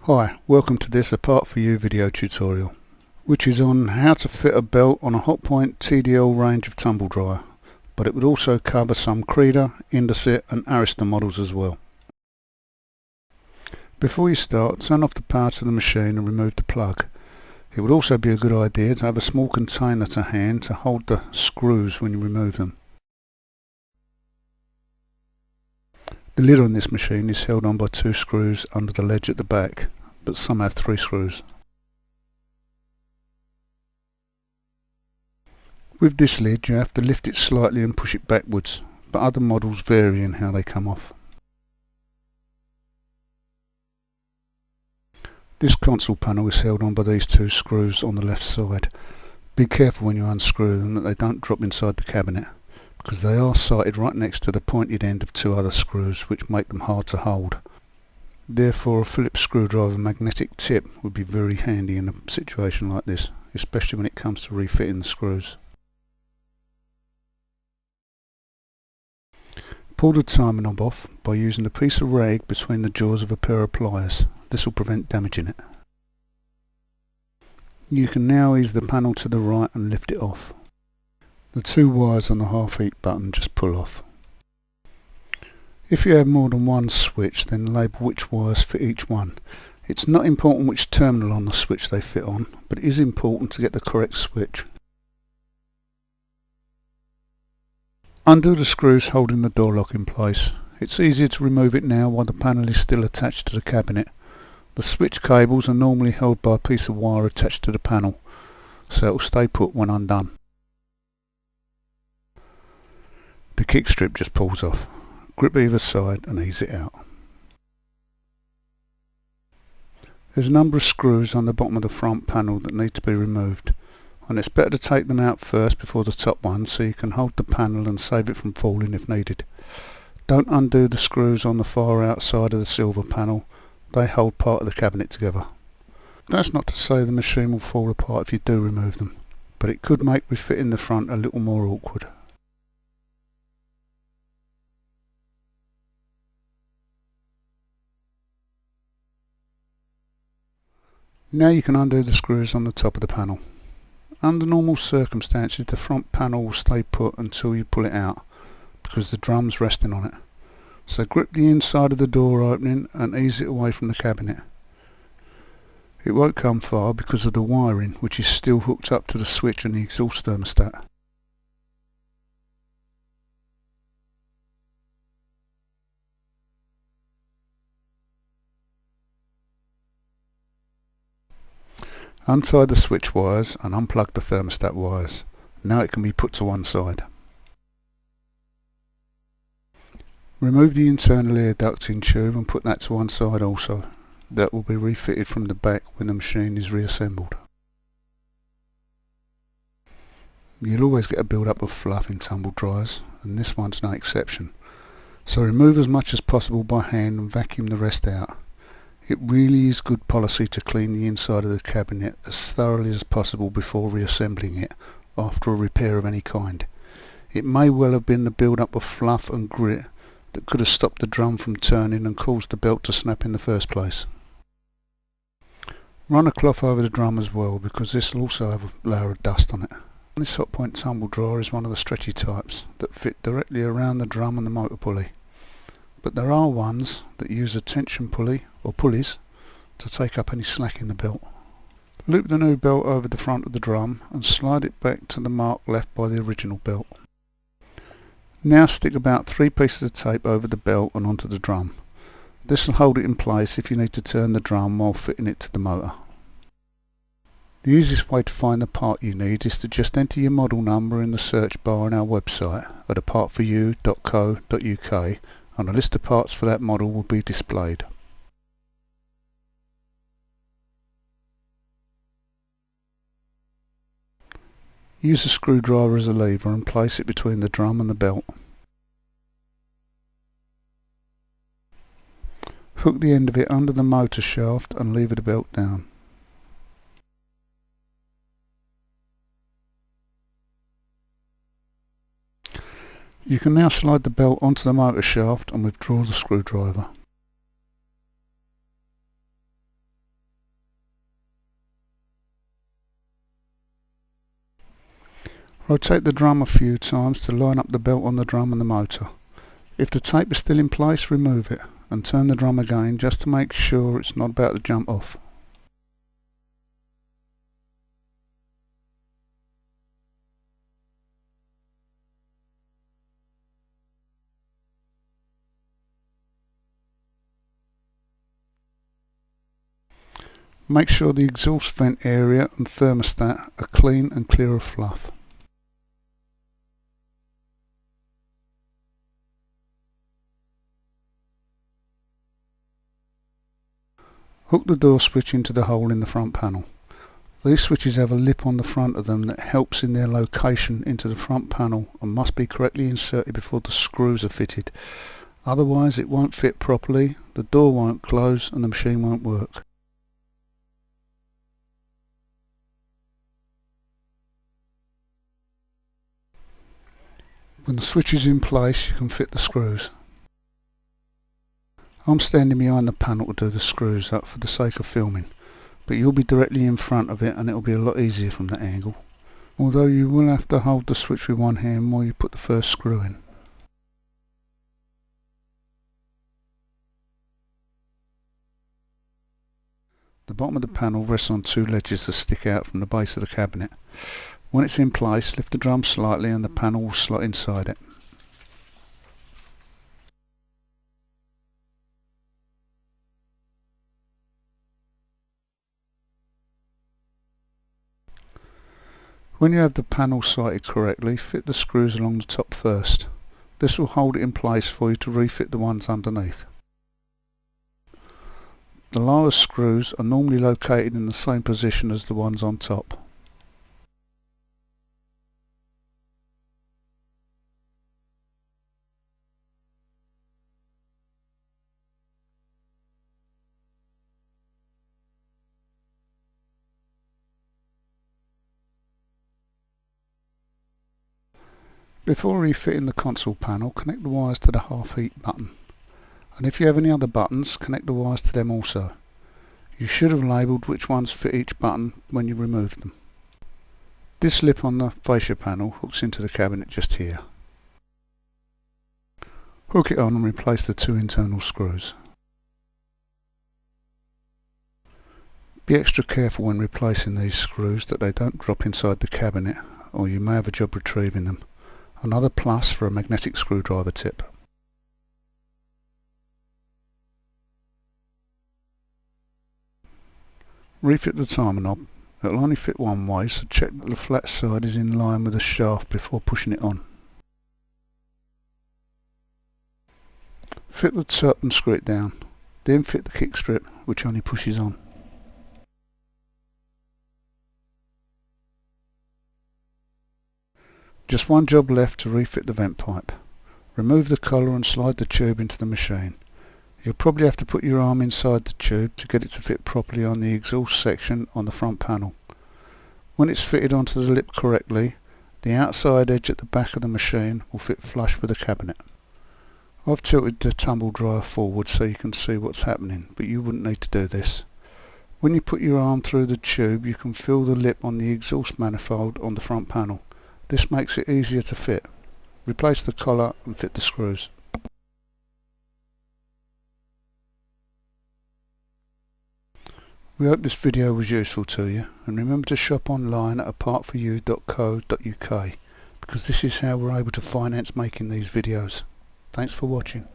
Hi, welcome to this Apart For You video tutorial, which is on how to fit a belt on a Hotpoint TDL range of tumble dryer, but it would also cover some Creda, Indesit and Arista models as well. Before you start, turn off the power to the machine and remove the plug. It would also be a good idea to have a small container to hand to hold the screws when you remove them. The lid on this machine is held on by 2 screws under the ledge at the back, but some have 3 screws. With this lid you have to lift it slightly and push it backwards, but other models vary in how they come off. This console panel is held on by these 2 screws on the left side. Be careful when you unscrew them that they don't drop inside the cabinet, because they are sited right next to the pointed end of 2 other screws which make them hard to hold. Therefore a Phillips screwdriver magnetic tip would be very handy in a situation like this, especially when it comes to refitting the screws. Pull the timer knob off by using a piece of rag between the jaws of a pair of pliers. This will prevent damaging it. You can now ease the panel to the right and lift it off. The 2 wires on the half heat button just pull off. If you have more than one switch, then label which wires fit each one. It's not important which terminal on the switch they fit on, but it is important to get the correct switch. Undo the screws holding the door lock in place. It's easier to remove it now while the panel is still attached to the cabinet. The switch cables are normally held by a piece of wire attached to the panel, so it will stay put when undone. The kick strip just pulls off. Grip either side and ease it out. There's a number of screws on the bottom of the front panel that need to be removed, and it's better to take them out first before the top one so you can hold the panel and save it from falling if needed. Don't undo the screws on the far outside of the silver panel, they hold part of the cabinet together. That's not to say the machine will fall apart if you do remove them, but it could make refitting the front a little more awkward. Now you can undo the screws on the top of the panel. Under normal circumstances the front panel will stay put until you pull it out, because the drum's resting on it. So grip the inside of the door opening and ease it away from the cabinet. It won't come far because of the wiring, which is still hooked up to the switch and the exhaust thermostat. Untie the switch wires and unplug the thermostat wires. Now it can be put to one side. Remove the internal air ducting tube and put that to one side also. That will be refitted from the back when the machine is reassembled. You'll always get a build-up of fluff in tumble dryers, and this one's no exception. So remove as much as possible by hand and vacuum the rest out. It really is good policy to clean the inside of the cabinet as thoroughly as possible before reassembling it after a repair of any kind. It may well have been the build-up of fluff and grit that could have stopped the drum from turning and caused the belt to snap in the first place. Run a cloth over the drum as well, because this will also have a layer of dust on it. This Hotpoint tumble dryer is one of the stretchy types that fit directly around the drum and the motor pulley. But there are ones that use a tension pulley or pulleys to take up any slack in the belt. Loop the new belt over the front of the drum and slide it back to the mark left by the original belt. Now stick about 3 pieces of tape over the belt and onto the drum. This will hold it in place if you need to turn the drum while fitting it to the motor. The easiest way to find the part you need is to just enter your model number in the search bar on our website at apartforyou.co.uk, and a list of parts for that model will be displayed. Use a screwdriver as a lever and place it between the drum and the belt. Hook the end of it under the motor shaft and lever the belt down. You can now slide the belt onto the motor shaft and withdraw the screwdriver. Rotate the drum a few times to line up the belt on the drum and the motor. If the tape is still in place, remove it and turn the drum again just to make sure it's not about to jump off. Make sure the exhaust vent area and thermostat are clean and clear of fluff. Hook the door switch into the hole in the front panel. These switches have a lip on the front of them that helps in their location into the front panel and must be correctly inserted before the screws are fitted. Otherwise it won't fit properly, the door won't close and the machine won't work. When the switch is in place, you can fit the screws. I'm standing behind the panel to do the screws up for the sake of filming, but you'll be directly in front of it and it'll be a lot easier from that angle. Although you will have to hold the switch with one hand while you put the first screw in. The bottom of the panel rests on two ledges that stick out from the base of the cabinet. When it's in place, lift the drum slightly and the panel will slot inside it. When you have the panel sighted correctly, fit the screws along the top first. This will hold it in place for you to refit the ones underneath. The lower screws are normally located in the same position as the ones on top. Before refitting the console panel, connect the wires to the half heat button, and if you have any other buttons, connect the wires to them also. You should have labelled which ones fit each button when you remove them. This lip on the fascia panel hooks into the cabinet just here. Hook it on and replace the two internal screws. Be extra careful when replacing these screws that they don't drop inside the cabinet, or you may have a job retrieving them. Another plus for a magnetic screwdriver tip. Refit the timer knob. It will only fit one way, so check that the flat side is in line with the shaft before pushing it on. Fit the top and screw it down. Then fit the kick strip, which only pushes on. Just one job left to refit the vent pipe. Remove the collar and slide the tube into the machine. You'll probably have to put your arm inside the tube to get it to fit properly on the exhaust section on the front panel. When it's fitted onto the lip correctly, the outside edge at the back of the machine will fit flush with the cabinet. I've tilted the tumble dryer forward so you can see what's happening, but you wouldn't need to do this. When you put your arm through the tube, you can feel the lip on the exhaust manifold on the front panel. This makes it easier to fit. Replace the collar and fit the screws. We hope this video was useful to you, and remember to shop online at apartforyou.co.uk because this is how we're able to finance making these videos. Thanks for watching.